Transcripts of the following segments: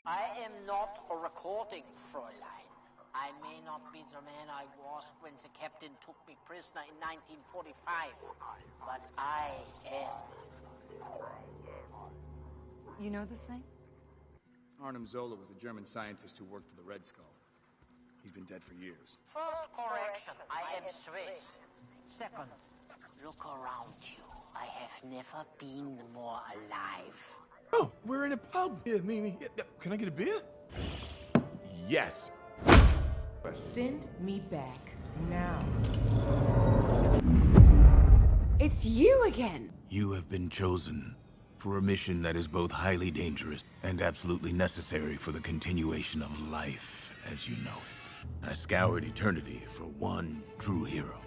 I am not a recording, Fräulein. I may not be the man I was when the captain took me prisoner in 1945, but I am. You know this thing? Arnim Zola was a German scientist who worked for the Red Skull. He's been dead for years. First correction, I am Swiss. Second, look around you. I have never been more alive. Oh, we're in a pub. Yeah, me. Can I get a beer? Yes. Send me back now. It's you again. You have been chosen for a mission that is both highly dangerous and absolutely necessary for the continuation of life as you know it. I scoured eternity for one true hero.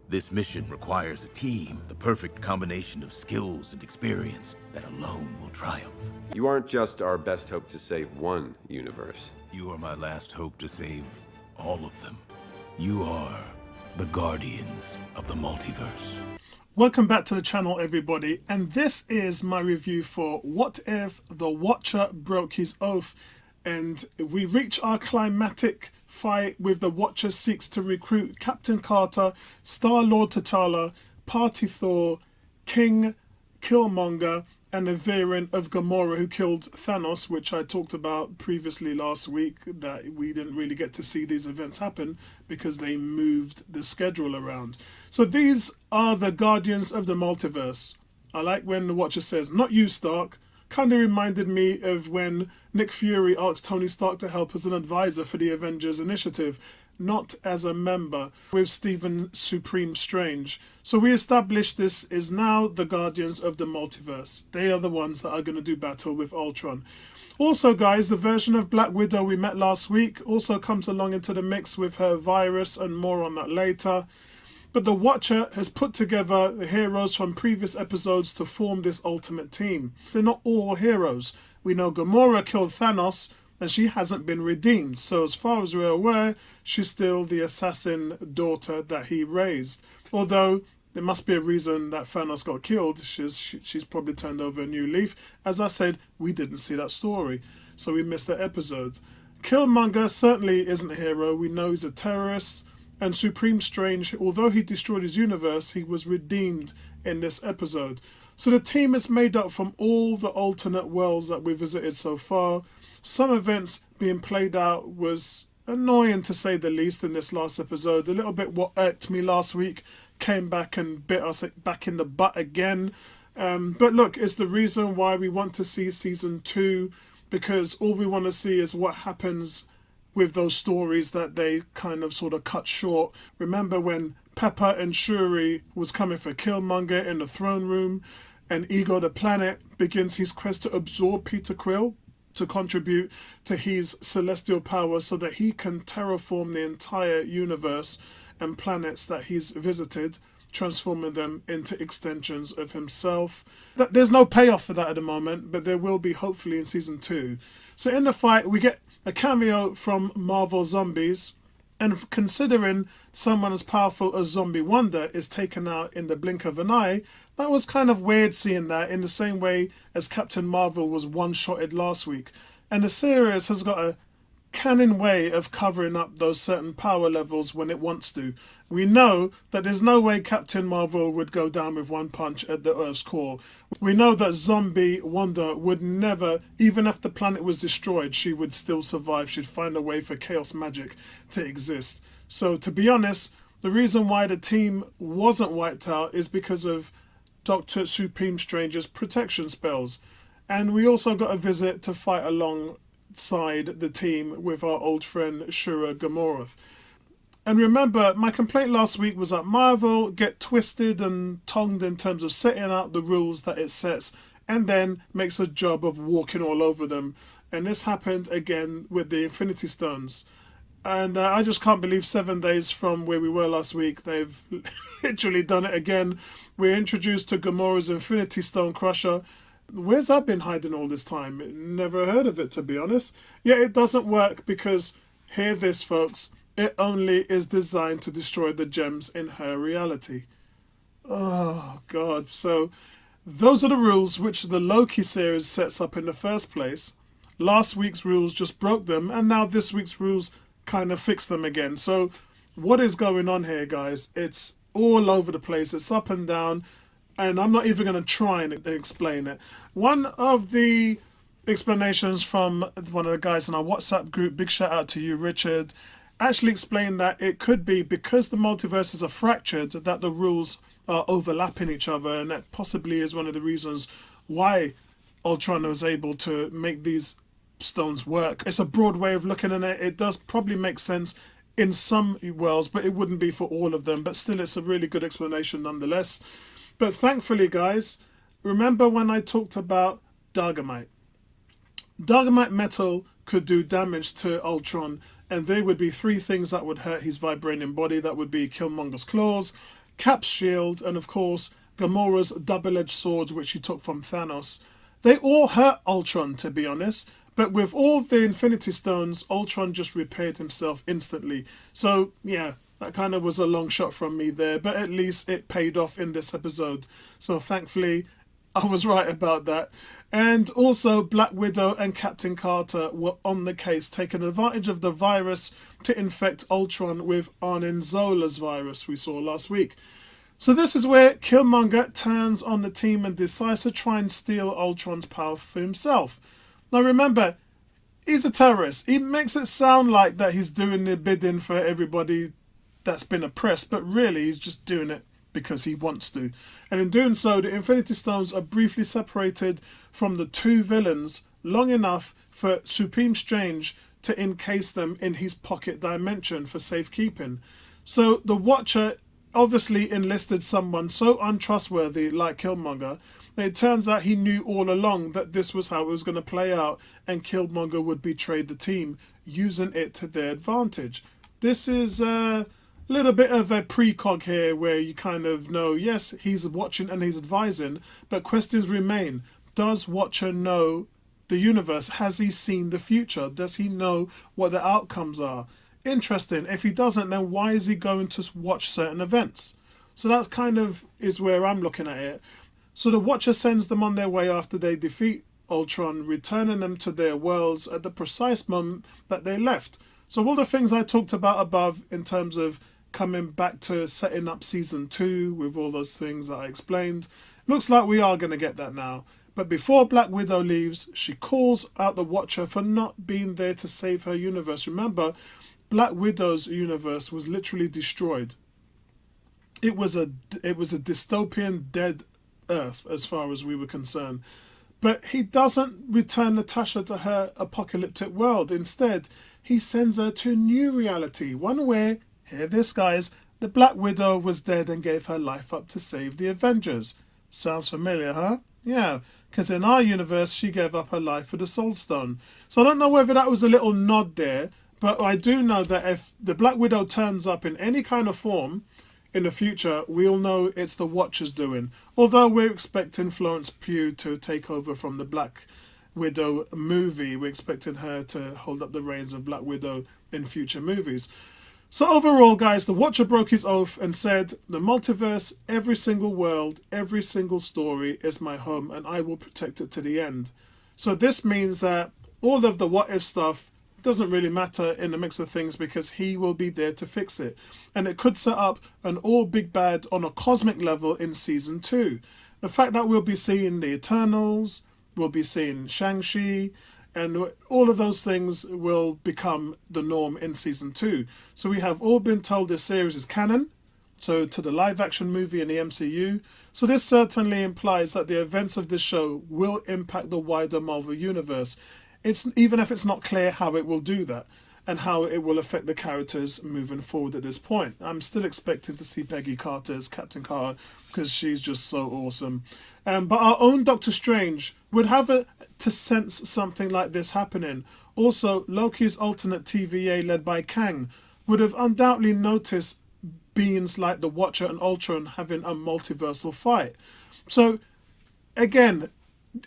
This mission requires a team, the perfect combination of skills and experience that alone will triumph. You aren't just our best hope to save one universe. You are my last hope to save all of them. You are the guardians of the multiverse. Welcome back to the channel, everybody, and this is my review for What If the Watcher Broke His Oath, and we reach our climatic fight with the Watcher seeks to recruit Captain Carter, Star-Lord T'Challa, Party Thor, King Killmonger, and a variant of Gamora who killed Thanos, which I talked about previously last week, that we didn't really get to see these events happen because they moved the schedule around. So these are the Guardians of the Multiverse. I like when the Watcher says, "Not you, Stark." Kind of reminded me of when Nick Fury asked Tony Stark to help as an advisor for the Avengers Initiative, not as a member, with Stephen Supreme Strange. So we established this is now the Guardians of the Multiverse. They are the ones that are going to do battle with Ultron. Also, guys, the version of Black Widow we met last week also comes along into the mix with her virus, and more on that later. But the Watcher has put together the heroes from previous episodes to form this ultimate team. They're not all heroes. We know Gamora killed Thanos, and she hasn't been redeemed. So as far as we're aware, she's still the assassin daughter that he raised. Although there must be a reason that Thanos got killed. She's probably turned over a new leaf. As I said, we didn't see that story, so we missed that episode. Killmonger certainly isn't a hero. We know he's a terrorist. And Supreme Strange, although he destroyed his universe, he was redeemed in this episode. So the team is made up from all the alternate worlds that we visited so far. Some events being played out was annoying to say the least in this last episode. A little bit what irked me last week came back and bit us back in the butt again. But look, it's the reason why we want to see season 2, because all we want to see is what happens with those stories that they kind of sort of cut short. Remember when Pepper and Shuri was coming for Killmonger in the throne room, and Ego the Planet begins his quest to absorb Peter Quill to contribute to his celestial power so that he can terraform the entire universe and planets that he's visited, transforming them into extensions of himself. There's no payoff for that at the moment, but there will be hopefully in season 2. So in the fight, we get a cameo from Marvel Zombies, and considering someone as powerful as Zombie Wanda is taken out in the blink of an eye, that was kind of weird seeing that, in the same way as Captain Marvel was one-shotted last week. And the series has got a canny way of covering up those certain power levels when it wants to. We know that there's no way Captain Marvel would go down with one punch at the Earth's core. We know that Zombie Wanda would never, even if the planet was destroyed, she would still survive. She'd find a way for chaos magic to exist. So to be honest, the reason why the team wasn't wiped out is because of Dr. Supreme Strange's protection spells. And we also got a visit to fight alongside the team with our old friend Shura Gamoroth. And remember, my complaint last week was that Marvel get twisted and tongued in terms of setting out the rules that it sets and then makes a job of walking all over them. And this happened again with the Infinity Stones. And I just can't believe 7 days from where we were last week, they've literally done it again. We're introduced to Gamora's Infinity Stone Crusher. Where's that been hiding all this time? Never heard of it, to be honest. Yet it doesn't work because, hear this folks, it only is designed to destroy the gems in her reality. Oh, God. So those are the rules which the Loki series sets up in the first place. Last week's rules just broke them, and now this week's rules kind of fix them again. So what is going on here, guys? It's all over the place. It's up and down, and I'm not even going to try and explain it. One of the explanations from one of the guys in our WhatsApp group, big shout out to you, Richard, actually explained that it could be because the multiverses are fractured that the rules are overlapping each other, and that possibly is one of the reasons why Ultron was able to make these stones work. It's a broad way of looking at it. It does probably make sense in some worlds, but it wouldn't be for all of them. But still, it's a really good explanation nonetheless. But thankfully, guys, remember when I talked about Dargamite? Dargamite metal could do damage to Ultron, and there would be three things that would hurt his vibranium body. That would be Killmonger's claws, Cap's shield, and of course Gamora's double-edged swords, which he took from Thanos. They all hurt Ultron, to be honest, but with all the Infinity Stones, Ultron just repaired himself instantly. So yeah, that kind of was a long shot from me there, but at least it paid off in this episode. So thankfully, I was right about that. And also, Black Widow and Captain Carter were on the case, taking advantage of the virus to infect Ultron with Arnim Zola's virus we saw last week. So this is where Killmonger turns on the team and decides to try and steal Ultron's power for himself. Now remember, he's a terrorist. He makes it sound like that he's doing the bidding for everybody that's been oppressed, but really he's just doing it because he wants to. And in doing so, the Infinity Stones are briefly separated from the two villains long enough for Supreme Strange to encase them in his pocket dimension for safekeeping. So the Watcher obviously enlisted someone so untrustworthy like Killmonger. It turns out he knew all along that this was how it was going to play out, and Killmonger would betray the team, using it to their advantage. This is a little bit of a precog here where you kind of know, yes, he's watching and he's advising, but questions remain. Does Watcher know the universe? Has he seen the future? Does he know what the outcomes are? Interesting. If he doesn't, then why is he going to watch certain events? So that kind of is where I'm looking at it. So the Watcher sends them on their way after they defeat Ultron, returning them to their worlds at the precise moment that they left. So all the things I talked about above in terms of coming back to setting up season 2 with all those things that I explained, looks like we are going to get that now. But before Black Widow leaves, she calls out the Watcher for not being there to save her universe. Remember, Black Widow's universe was literally destroyed. It was a dystopian dead Earth as far as we were concerned. But he doesn't return Natasha to her apocalyptic world. Instead, he sends her to a new reality, one where, hear this guys, the Black Widow was dead and gave her life up to save the Avengers. Sounds familiar, huh? Yeah, because in our universe she gave up her life for the Soul Stone. So I don't know whether that was a little nod there, but I do know that if the Black Widow turns up in any kind of form in the future, we'll know it's the Watcher's doing. Although we're expecting Florence Pugh to take over from the Black Widow movie. We're expecting her to hold up the reins of Black Widow in future movies. So overall, guys, the Watcher broke his oath and said, the multiverse, every single world, every single story is my home, and I will protect it to the end. So this means that all of the what-if stuff doesn't really matter in the mix of things because he will be there to fix it. And it could set up an all big bad on a cosmic level in season 2. The fact that we'll be seeing the Eternals, we'll be seeing Shang-Chi, and all of those things will become the norm in season 2. So we have all been told this series is canon, so to the live action movie in the MCU. So this certainly implies that the events of this show will impact the wider Marvel universe. It's even if it's not clear how it will do that and how it will affect the characters moving forward at this point. I'm still expecting to see Peggy Carter as Captain Carter because she's just so awesome. But our own Doctor Strange would have to sense something like this happening. Also, Loki's alternate TVA led by Kang would have undoubtedly noticed beings like the Watcher and Ultron having a multiversal fight. So, again,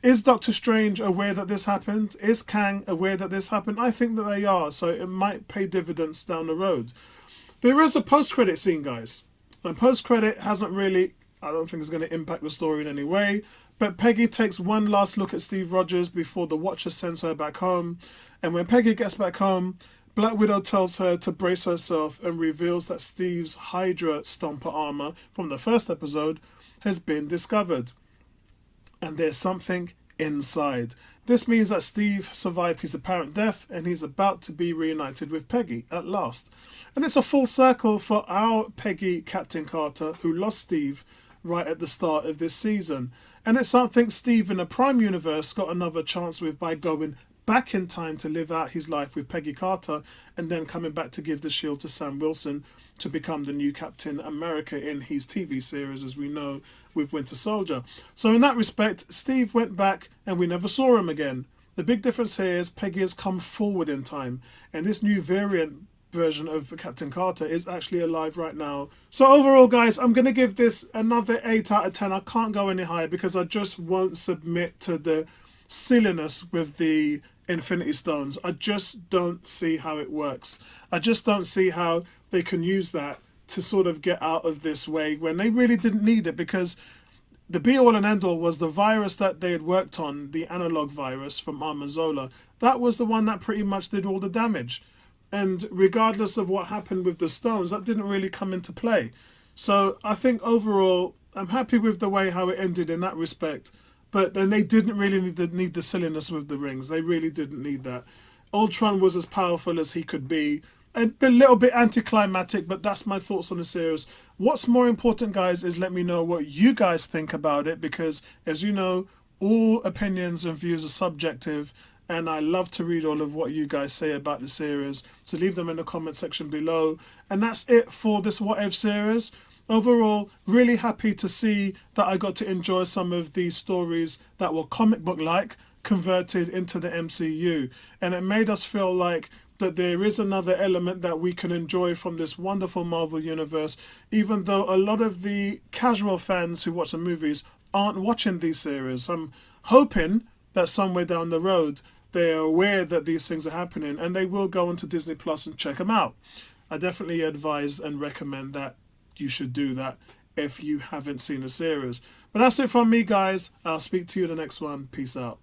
is Doctor Strange aware that this happened? Is Kang aware that this happened? I think that they are, so it might pay dividends down the road. There is a post-credit scene, guys. And post-credit hasn't really I don't think it's going to impact the story in any way. But Peggy takes one last look at Steve Rogers before the Watcher sends her back home. And when Peggy gets back home, Black Widow tells her to brace herself and reveals that Steve's Hydra Stomper armor from the first episode has been discovered. And there's something inside. This means that Steve survived his apparent death and he's about to be reunited with Peggy at last. And it's a full circle for our Peggy Captain Carter, who lost Steve right at the start of this season. And it's something Steve in the Prime Universe got another chance with by going back in time to live out his life with Peggy Carter and then coming back to give the shield to Sam Wilson to become the new Captain America in his TV series, as we know, with Winter Soldier. So in that respect, Steve went back and we never saw him again. The big difference here is Peggy has come forward in time, and this new variant version of Captain Carter is actually alive right now. So overall, guys, I'm going to give this another 8 out of 10. I can't go any higher because I just won't submit to the silliness with the Infinity Stones. I just don't see how it works. I just don't see how they can use that to sort of get out of this way when they really didn't need it, because the be-all and end-all was the virus that they had worked on, the analog virus from Armazola. That was the one that pretty much did all the damage. And regardless of what happened with the stones, that didn't really come into play. So I think overall, I'm happy with the way how it ended in that respect. But then they didn't really need the silliness with the rings. They really didn't need that. Ultron was as powerful as he could be. And a little bit anticlimactic, but that's my thoughts on the series. What's more important, guys, is let me know what you guys think about it, because, as you know, all opinions and views are subjective, and I love to read all of what you guys say about the series. So leave them in the comment section below. And that's it for this What If series. Overall, really happy to see that I got to enjoy some of these stories that were comic book-like converted into the MCU. And it made us feel like that there is another element that we can enjoy from this wonderful Marvel universe, even though a lot of the casual fans who watch the movies aren't watching these series. I'm hoping that somewhere down the road they are aware that these things are happening and they will go onto Disney Plus and check them out. I definitely advise and recommend that you should do that if you haven't seen a series. But that's it from me, guys. I'll speak to you in the next one. Peace out.